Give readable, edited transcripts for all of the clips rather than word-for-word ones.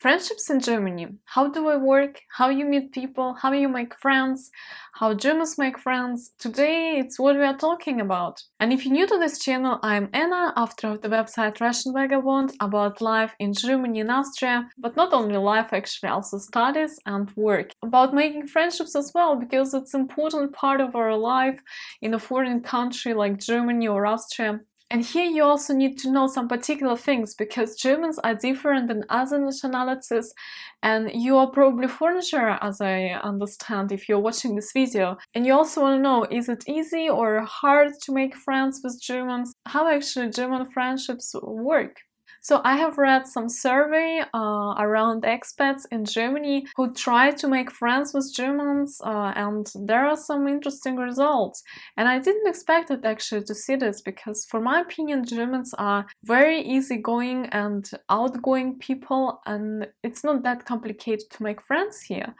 Friendships in Germany. How do they work? How you meet people? How you make friends? How Germans make friends? Today it's what we are talking about. And if you're new to this channel, I'm Anna, author of the website Russian Vagabond, about life in Germany and Austria, but not only life, actually also studies and work. About making friendships as well, because it's an important part of our life in a foreign country like Germany or Austria. And here you also need to know some particular things, because Germans are different than other nationalities, and you are probably foreigner, as I understand, if you're watching this video. And you also want to know, is it easy or hard to make friends with Germans? How actually German friendships work? So I have read some survey around expats in Germany who try to make friends with Germans, and there are some interesting results. And I didn't expect it actually to see this, because for my opinion Germans are very easygoing and outgoing people, and it's not that complicated to make friends here.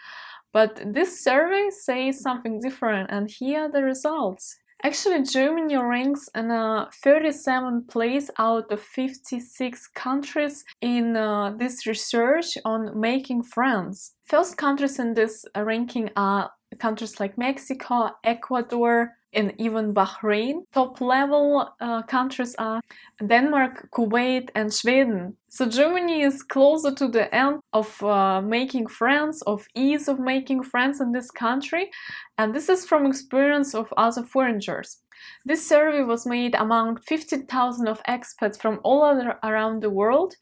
But this survey says something different, and here are the results. Actually, Germany ranks in a 37th place out of 56 countries in this research on making friends. First countries in this ranking are countries like Mexico, Ecuador, and even Bahrain. Top level countries are Denmark, Kuwait, and Sweden. So Germany is closer to the end of making friends, of ease of making friends in this country, and this is from experience of other foreigners. This survey was made among 50,000 of expats from all around the world,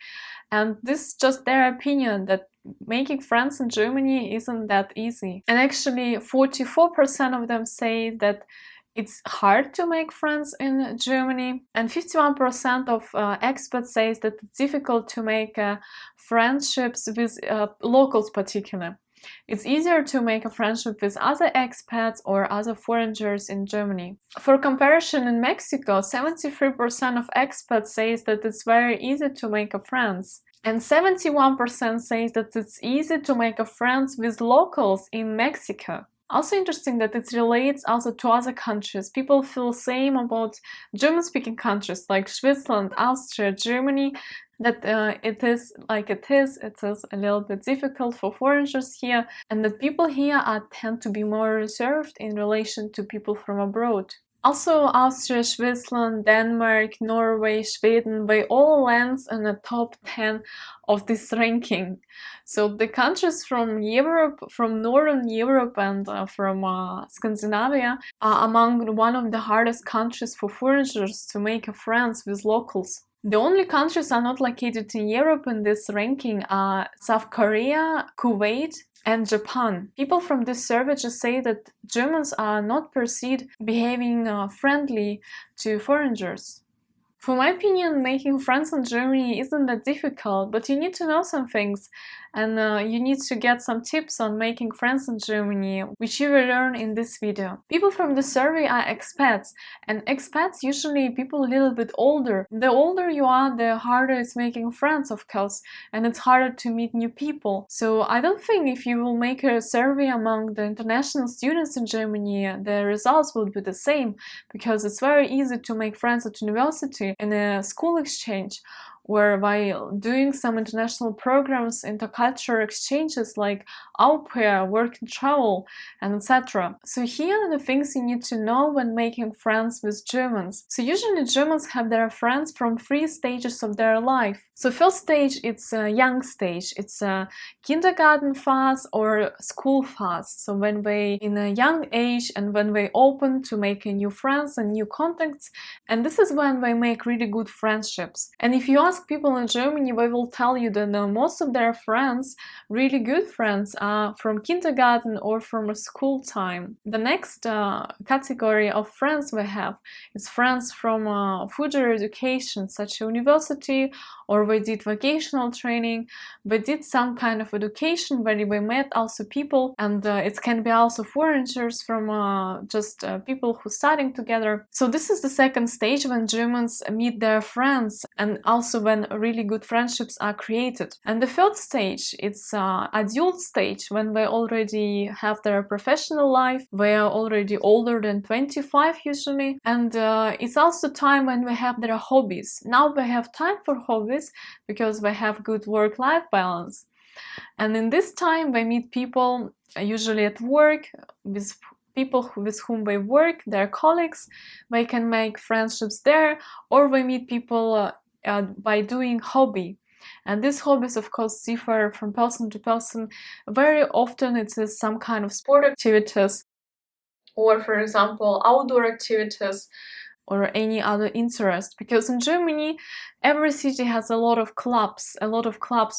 and this is just their opinion that making friends in Germany isn't that easy. And actually 44% of them say that it's hard to make friends in Germany, and 51% of expats say that it's difficult to make friendships with locals particularly. It's easier to make a friendship with other expats or other foreigners in Germany. For comparison, in Mexico, 73% of expats say that it's very easy to make friends. And 71% say that it's easy to make friends with locals in Mexico. Also interesting that it relates also to other countries. People feel same about German-speaking countries like Switzerland, Austria, Germany, that it is a little bit difficult for foreigners here, and that people here tend to be more reserved in relation to people from abroad. Also, Austria, Switzerland, Denmark, Norway, Sweden, they all land in the top 10 of this ranking. So the countries from Europe, from Northern Europe and from Scandinavia are among one of the hardest countries for foreigners to make friends with locals. The only countries are not located in Europe in this ranking are South Korea, Kuwait, and Japan. People from this survey just say that Germans are not perceived behaving friendly to foreigners. For my opinion, making friends in Germany isn't that difficult, but you need to know some things, and you need to get some tips on making friends in Germany, which you will learn in this video. People from the survey are expats, and expats usually people a little bit older. The older you are, the harder it's making friends, of course, and it's harder to meet new people. So I don't think if you will make a survey among the international students in Germany, the results will be the same, because it's very easy to make friends at university in a school exchange, where while doing some international programs, intercultural exchanges like au pair, work and travel, and etc. So here are the things you need to know when making friends with Germans. So usually Germans have their friends from 3 stages of their life. So first stage, it's a young stage. It's a kindergarten phase or school phase. So when they in a young age and when they open to making new friends and new contacts, and this is when they make really good friendships. And if you ask people in Germany, they will tell you that most of their friends, really good friends, are from kindergarten or from school time. The next category of friends we have is friends from further education, such as university, or they did vocational training, they did some kind of education where they met also people, and it can be also foreigners from just people who studying together. So this is the second stage when Germans meet their friends, and also when really good friendships are created. And the third stage, it's adult stage, when they already have their professional life, they are already older than 25 usually, and it's also time when they have their hobbies. Now they have time for hobbies because they have good work-life balance. And in this time, they meet people usually at work, with people with whom they work, their colleagues. They can make friendships there, or they meet people by doing hobby. And these hobbies, of course, differ from person to person. Very often it is some kind of sport activities, or for example, outdoor activities, or any other interest, because in Germany every city has a lot of clubs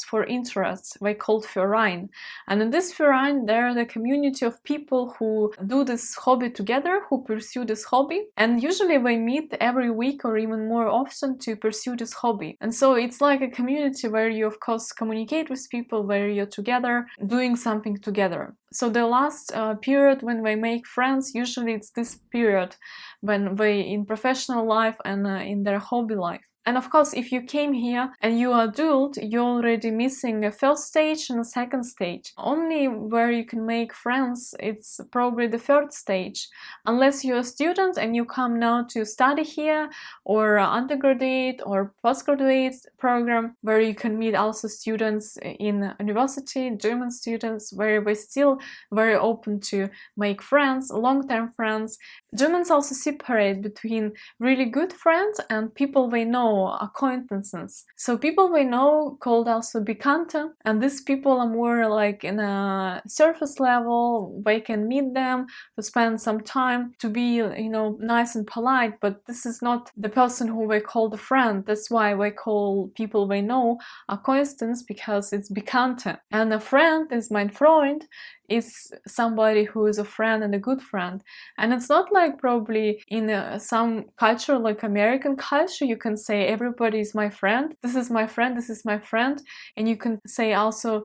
for interests. They called Verein, and in this Verein there are the community of people who do this hobby together, who pursue this hobby, and usually they meet every week or even more often to pursue this hobby. And so it's like a community where you of course communicate with people, where you're together doing something together. So the last period when they make friends, usually it's this period when they in professional life and in their hobby life. And of course, if you came here and you are adult, you're already missing a first stage and a second stage. Only where you can make friends, it's probably the third stage. Unless you're a student and you come now to study here, or undergraduate or postgraduate program, where you can meet also students in university, German students, where we're still very open to make friends, long-term friends. Germans also separate between really good friends and people they know, acquaintances. So people they know called also Bekannte, and these people are more like in a surface level. They can meet them to spend some time, to be, you know, nice and polite, but this is not the person who they call the friend. That's why they call people they know acquaintance, because it's Bekannte. And a friend is mein Freund, is somebody who is a friend and a good friend. And it's not like probably in some culture like American culture, you can say everybody is my friend, this is my friend, this is my friend. And you can say also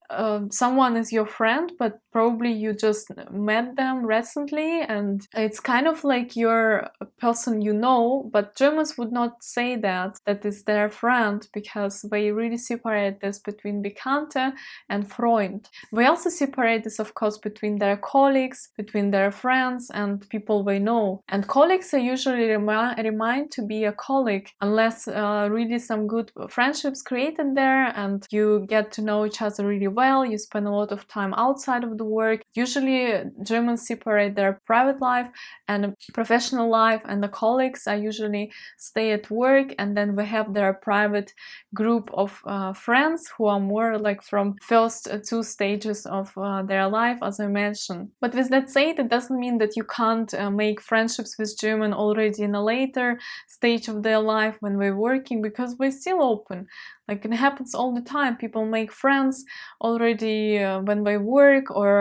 someone is your friend, but probably you just met them recently and it's kind of like you're a person you know. But Germans would not say that is their friend, because they really separate this between Bekannte and Freund. They also separate this, of course, between their colleagues, between their friends and people they know. And colleagues are usually remind to be a colleague, unless really some good friendships created there and you get to know each other really well, you spend a lot of time outside of the work. Usually Germans separate their private life and professional life, and the colleagues are usually stay at work, and then they have their private group of friends who are more like from first two stages of their life, as I mentioned. But with that said, it doesn't mean that you can't make friendships with German already in a later stage of their life when we're working, because we're still open. Like, it happens all the time. People make friends already when they work or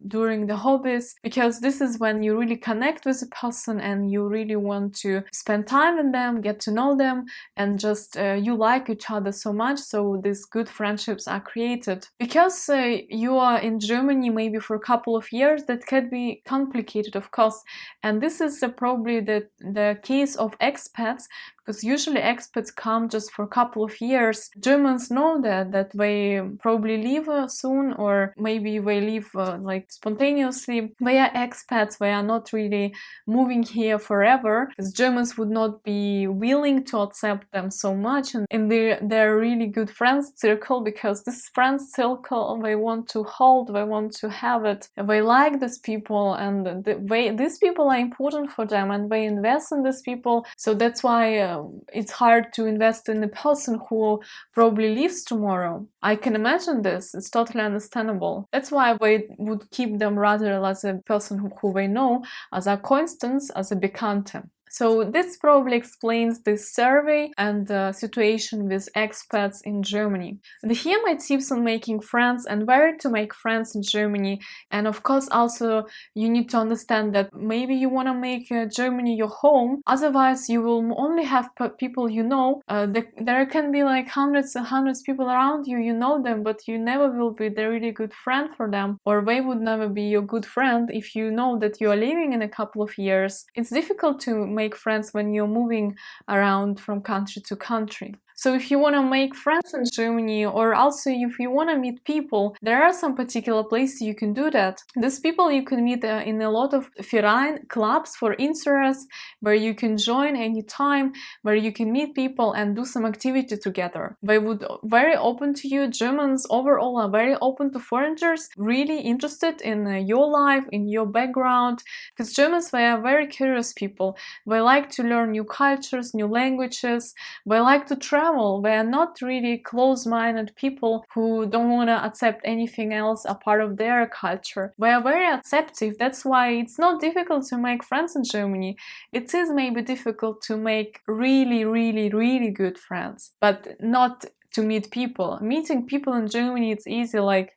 during the hobbies, because this is when you really connect with a person and you really want to spend time with them, get to know them, and just you like each other so much, so these good friendships are created. Because you are in Germany maybe for a couple of years, that can be complicated, of course, and this is probably the case of expats, because usually expats come just for a couple of years. Germans know that they probably leave soon, or maybe they leave like spontaneously. They are expats, they are not really moving here forever, because Germans would not be willing to accept them so much in their really good friends circle, because this friends circle they want to hold, they want to have it. They like these people, and these people are important for them, and they invest in these people. So that's why it's hard to invest in a person who probably leaves tomorrow. I can imagine this, it's totally understandable. That's why they would keep them rather as a person who they know, as a coincidence, as a Bekannte. So this probably explains this survey and the situation with expats in Germany. And here my tips on making friends and where to make friends in Germany. And of course also you need to understand that maybe you want to make Germany your home, otherwise you will only have people you know. There can be like hundreds and hundreds of people around you, you know them, but you never will be the really good friend for them, or they would never be your good friend if you know that you are leaving in a couple of years. It's difficult to make friends when you're moving around from country to country. So if you want to make friends in Germany, or also if you want to meet people, there are some particular places you can do that. These people you can meet in a lot of Verein clubs for interests, where you can join anytime, where you can meet people and do some activity together. They would very open to you. Germans overall are very open to foreigners, really interested in your life, in your background, because Germans, they are very curious people. They like to learn new cultures, new languages. They like to travel. They are not really close-minded people who don't want to accept anything else a part of their culture. They are very accepting. That's why it's not difficult to make friends in Germany. It is maybe difficult to make really, really, really good friends, but not to meet people. Meeting people in Germany, it's easy, like,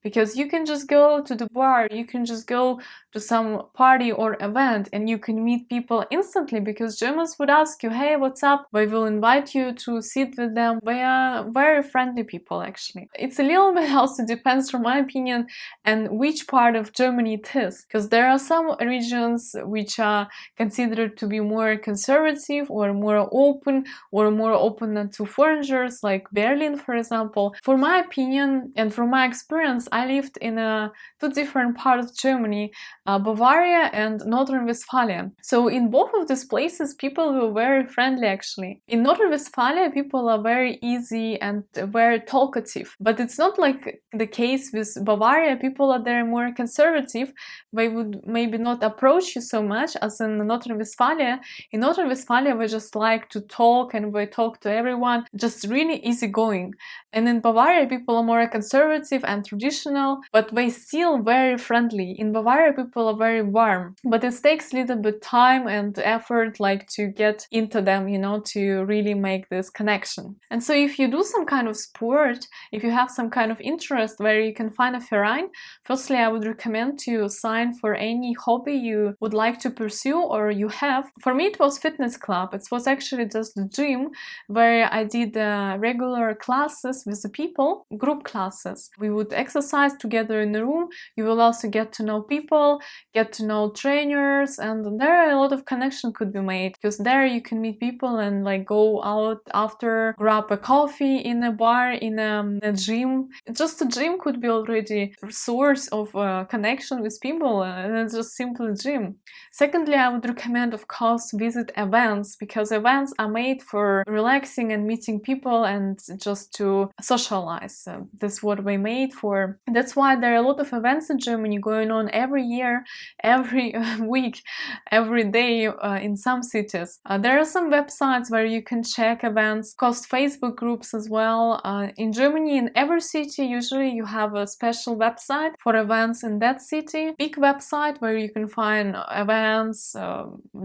because you can just go to the bar, you can just go to some party or event and you can meet people instantly, because Germans would ask you, hey, what's up? They will invite you to sit with them. They are very friendly people, actually. It's a little bit also depends, from my opinion, and which part of Germany it is, because there are some regions which are considered to be more conservative or more open to foreigners, like Berlin, for example. For my opinion and from my experience, I lived in two different parts of Germany, Bavaria and North Rhine-Westphalia. So in both of these places, people were very friendly, actually. In North Rhine-Westphalia, people are very easy and very talkative. But it's not like the case with Bavaria. People are there more conservative. They would maybe not approach you so much as in North Rhine-Westphalia. In North Rhine-Westphalia, they just like to talk and they talk to everyone, just really easygoing. And in Bavaria, people are more conservative and traditional, but they still very friendly. In Bavaria, people are very warm, but it takes a little bit time and effort, like, to get into them, you know, to really make this connection. And so if you do some kind of sport, if you have some kind of interest where you can find a Verein, firstly, I would recommend to sign for any hobby you would like to pursue or you have. For me, it was fitness club. It was actually just the gym where I did regular classes with the people, group classes. We would exercise together in the room. You will also get to know people, get to know trainers, and there are a lot of connection could be made, because there you can meet people and like go out after, grab a coffee in a bar, in a gym. Just a gym could be already a source of connection with people, and it's just simply a gym. Secondly, I would recommend, of course, visit events, because events are made for relaxing and meeting people and just to socialize. That's what they made for. That's why there are a lot of events in Germany going on every year, every week, every day in some cities. There are some websites where you can check events, cost Facebook groups as well. In Germany, in every city, usually you have a special website for events in that city. Big website where you can find events,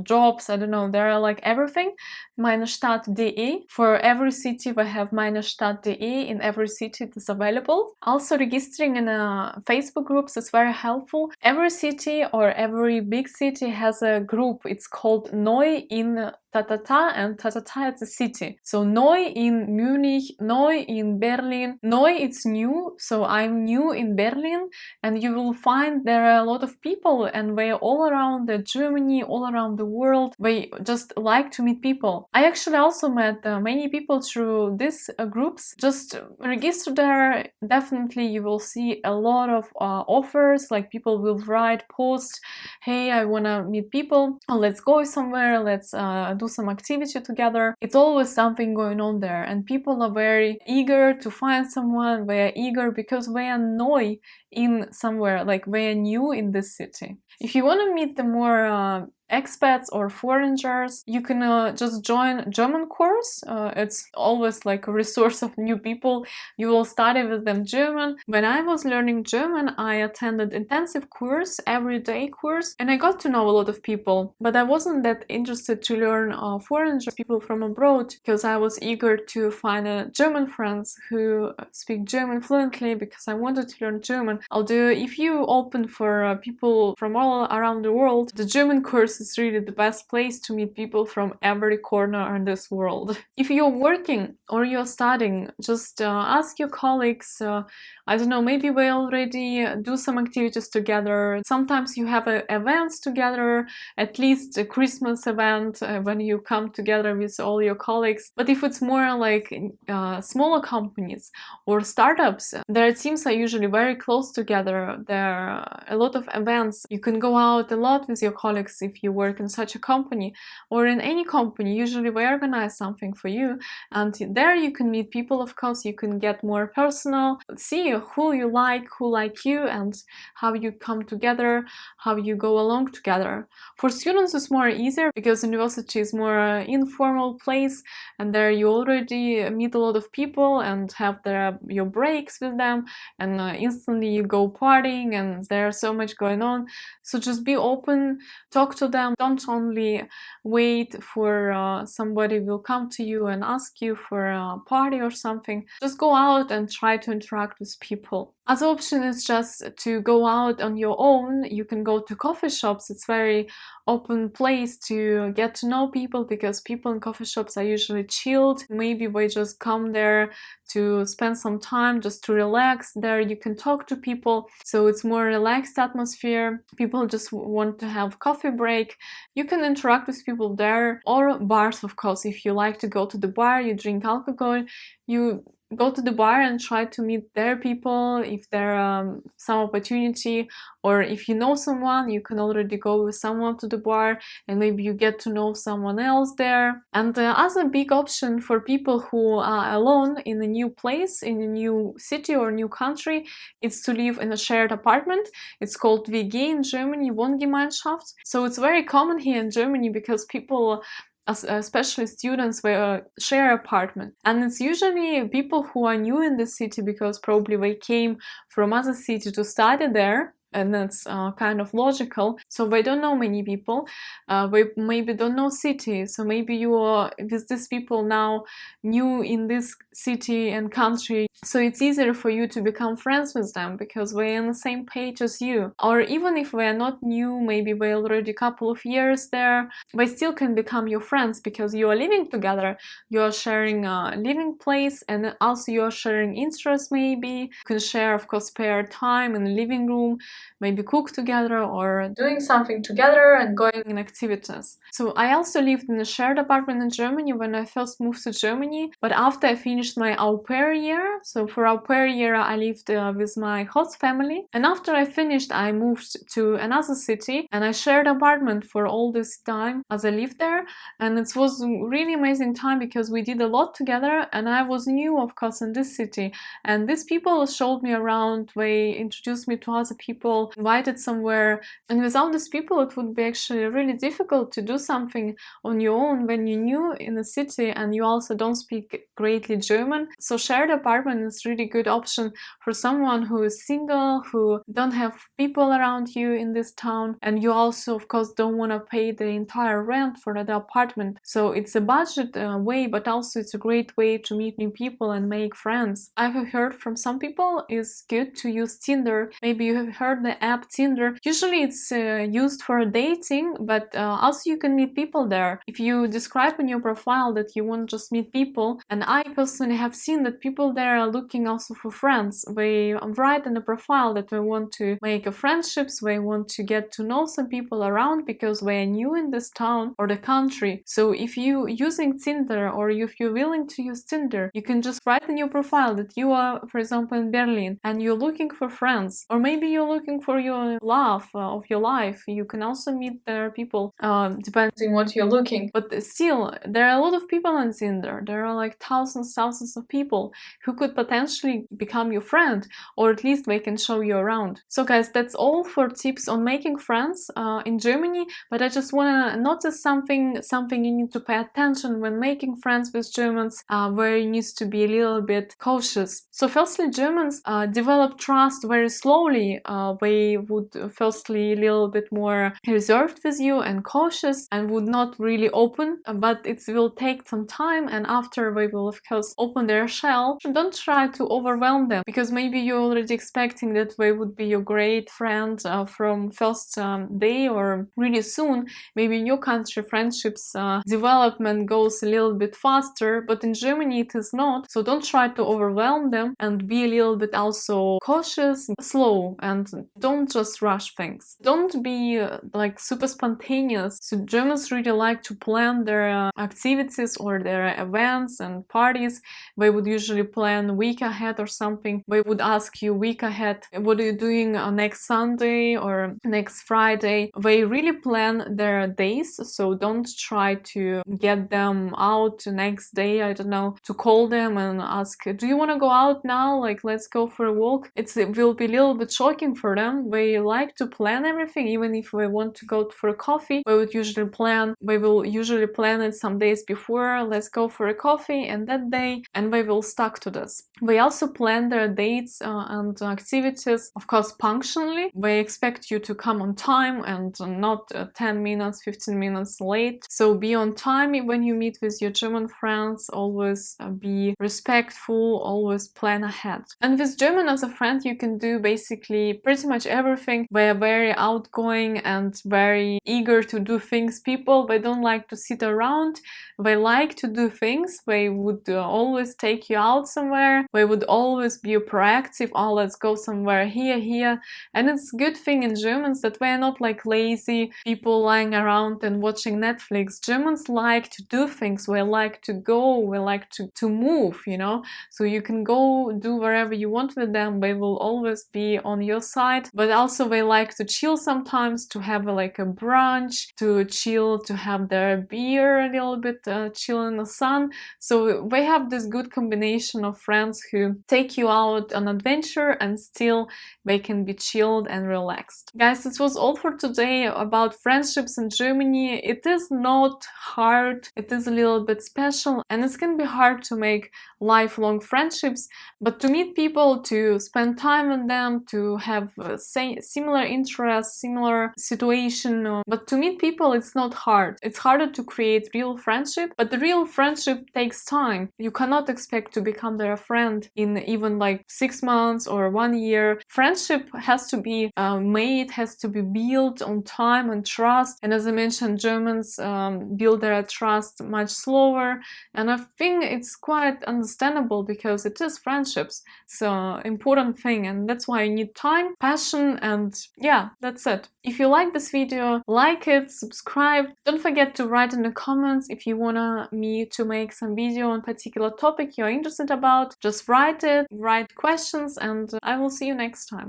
jobs, I don't know, there are like everything. Meinestadt.de. For every city, we have Meinestadt.de. In every city, it is available. Also, registering in Facebook groups is very helpful. Every city or every big city has a group. It's called Neu in Tatata, and Tatata is a city. So Neu in Munich, Neu in Berlin. Neu, it's new, so I'm new in Berlin, and you will find there are a lot of people and they are all around Germany, all around the world. They just like to meet people. I actually also met many people through these groups. Just register there. Definitely you will see a lot of offers, like people will write posts, hey, I wanna meet people, let's go somewhere, let's do some activity together. It's always something going on there, and people are very eager to find someone. They are eager because they are new in somewhere, like they are new in this city. If you want to meet the more expats or foreigners, you can just join German course. It's always like a resource of new people. You will study with them German. When I was learning German, I attended intensive course, everyday course, and I got to know a lot of people. But I wasn't that interested to learn foreigners, people from abroad, because I was eager to find German friends who speak German fluently, because I wanted to learn German. Although if you open for people from all around the world, the German course because it's really the best place to meet people from every corner in this world. If you're working or you're studying, just ask your colleagues, I don't know, maybe we already do some activities together. Sometimes you have events together, at least a Christmas event when you come together with all your colleagues. But if it's more like smaller companies or startups, their teams are usually very close together. There are a lot of events. You can go out a lot with your colleagues if you work in such a company or in any company. Usually we organize something for you, and there you can meet people. Of course, you can get more personal, see who you like, who like you, and how you come together, how you go along together. For students it's more easier because university is more informal place, and there you already meet a lot of people and have your breaks with them, and instantly you go partying, and there's so much going on. So just be open, talk to them. Don't only wait for somebody will come to you and ask you for a party or something. Just go out and try to interact with people. Other option is just to go out on your own. You can go to coffee shops. It's very open place to get to know people, because people in coffee shops are usually chilled. Maybe we just come there to spend some time, just to relax. There you can talk to people, so it's more relaxed atmosphere. People just want to have coffee break. You can interact with people there. Or bars, of course. If you like to go to the bar, you drink alcohol, you go to the bar and try to meet their people if there's some opportunity, or if you know someone, you can already go with someone to the bar and maybe you get to know someone else there. And the other big option for people who are alone in a new place, in a new city or new country, is to live in a shared apartment. It's called WG in Germany, Wohngemeinschaft. So it's very common here in Germany because people, especially students, will share apartment, and it's usually people who are new in the city because probably they came from other city to study there, and that's kind of logical. So they don't know many people, they maybe don't know city, so maybe you are with these people now new in this city and country, so it's easier for you to become friends with them because we're on the same page as you. Or even if we are not new, maybe we're already a couple of years there, they still can become your friends because you are living together, you are sharing a living place, and also you are sharing interests. Maybe you can share, of course, spare time in the living room, maybe cook together or doing something together and going in activities. So I also lived in a shared apartment in Germany when I first moved to Germany, but after I finished my au pair year, so for au pair year I lived with my host family, and after I finished I moved to another city and I shared apartment for all this time as I lived there, and it was a really amazing time because we did a lot together, and I was new, of course, in this city, and these people showed me around, they introduced me to other people, invited somewhere, and without these people it would be actually really difficult to do something on your own when you're new in a city and you also don't speak greatly German. So shared apartment is really good option for someone who is single, who don't have people around you in this town, and you also, of course, don't want to pay the entire rent for the apartment. So it's a budget way, but also it's a great way to meet new people and make friends. I've heard from some people it's good to use Tinder. Maybe you have heard the app Tinder. Usually it's used for dating, but also you can meet people there. If you describe in your profile that you want to just meet people, and I personally have seen that people there are looking also for friends. They write in the profile that they want to make a friendships, they want to get to know some people around because they are new in this town or the country. So if you using Tinder, or if you're willing to use Tinder, you can just write in your profile that you are, for example, in Berlin and you're looking for friends, or maybe you're looking for your love of your life. You can also meet there people, depending what you're looking. But still, there are a lot of people on Tinder. There are like thousands of people who could potentially become your friend, or at least they can show you around. So guys, that's all for tips on making friends in Germany, but I just want to notice something you need to pay attention when making friends with Germans, where you need to be a little bit cautious. So firstly, Germans develop trust very slowly they would firstly a little bit more reserved with you and cautious and would not really open, but it will take some time, and after they will of course open their shell. Don't try to overwhelm them, because maybe you're already expecting that they would be your great friend from first day or really soon. Maybe in your country friendships development goes a little bit faster, but in Germany it is not. So don't try to overwhelm them, and be a little bit also cautious, slow, and don't just rush things. Don't be like super spontaneous. So Germans really like to plan their activities or their events and parties. They would usually plan a week ahead or something. They would ask you week ahead, what are you doing next Sunday or next Friday? They really plan their days, so don't try to get them out the next day, I don't know, to call them and ask, do you want to go out now? Like, let's go for a walk. It will be a little bit shocking for them. They like to plan everything, even if they want to go for a coffee. They will usually plan it some days before. Let's go for a coffee, and that day, and they will stuck to this. They also plan their dates and activities, of course, punctually. They expect you to come on time and not 10 minutes, 15 minutes late. So be on time when you meet with your German friends. Always be respectful, always plan ahead. And with German as a friend, you can do basically pretty much everything. They are very outgoing and very eager to do things. People, they don't like to sit around. They like to do things. They would always take you out somewhere. They would always be proactive. Oh, let's go somewhere here. And it's a good thing in Germans that we are not like lazy people lying around and watching Netflix. Germans like to do things. We like to go. We like to move, you know. So you can go do wherever you want with them. They will always be on your side. But also they like to chill sometimes, to have like a brunch, to chill, to have their beer a little bit, chill in the sun. So they have this good combination of friends who take you out on adventure and still they can be chilled and relaxed. Guys, this was all for today about friendships in Germany. It is not hard, it is a little bit special, and it can be hard to make lifelong friendships, but to meet people, to spend time with them, to have similar interests, similar situation, but to meet people it's not hard. It's harder to create real friendship, but the real friendship takes time. You cannot expect to become their friend in even like 6 months or 1 year. Friendship has to be made, has to be built on time and trust, and as I mentioned, Germans build their trust much slower, and I think it's quite understandable because it is friendships. It's an important thing, and that's why you need time, passion, and yeah, that's it. If you like this video, like it, subscribe. Don't forget to write in the comments if you wanna me to make some video on particular topic you're interested about. Just write it, write questions, and I will see you next time.